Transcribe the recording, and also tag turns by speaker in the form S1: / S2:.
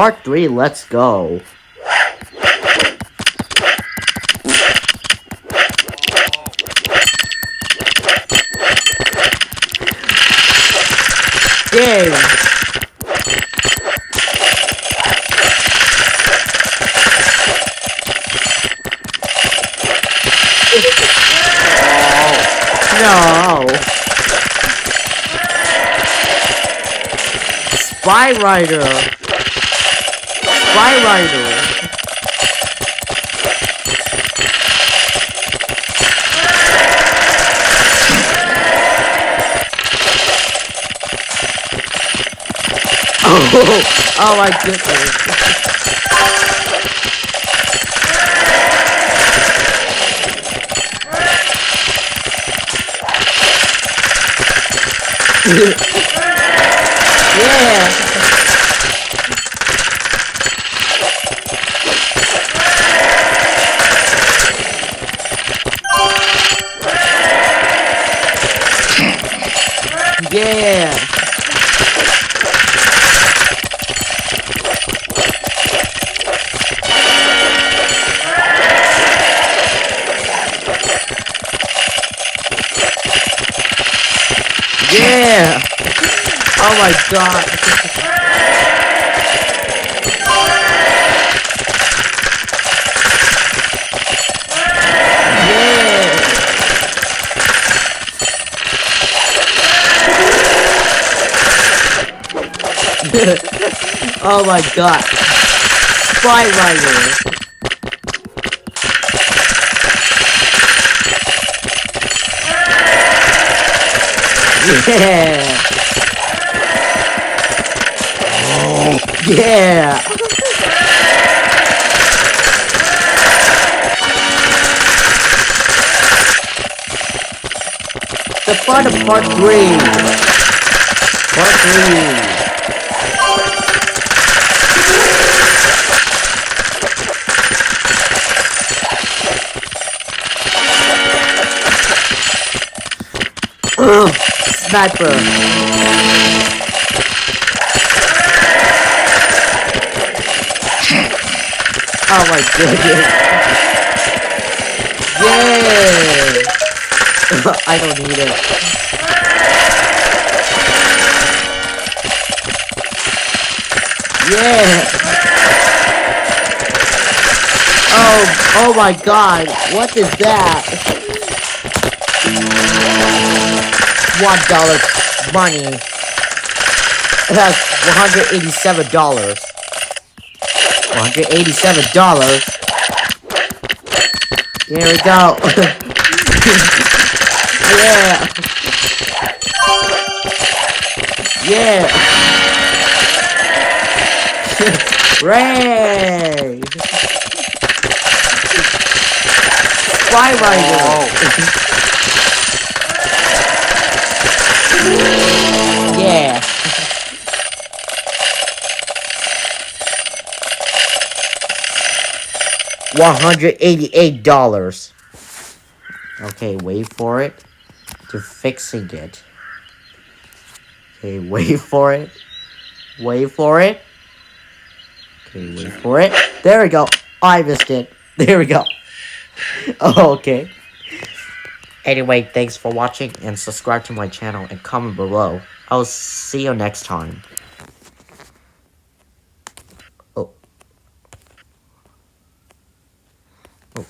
S1: Part 3, let's go. Yay! No! Spy Rider! Spy Rider! Oh my goodness. Yeah. Yeah. Yeah! Oh my god! Yeah! Oh my god! Spy Rider! Yeah! Yeah! The part of part 3! Part 3! Sniper! Oh my goodness! Yay! I don't need it. Yeah! Oh my god! What is that? $1 money. It has $187. $187. Here we go. Yeah. Yeah. Ray. Spy Rider. Yeah. $188. Okay, wait for it. To fixing it. Okay, wait for it. Wait for it. Okay, wait for it. There we go. I missed it. There we go. Oh, okay. Anyway, thanks for watching and subscribe to my channel and comment below. I'll see you next time. Oh. Oh.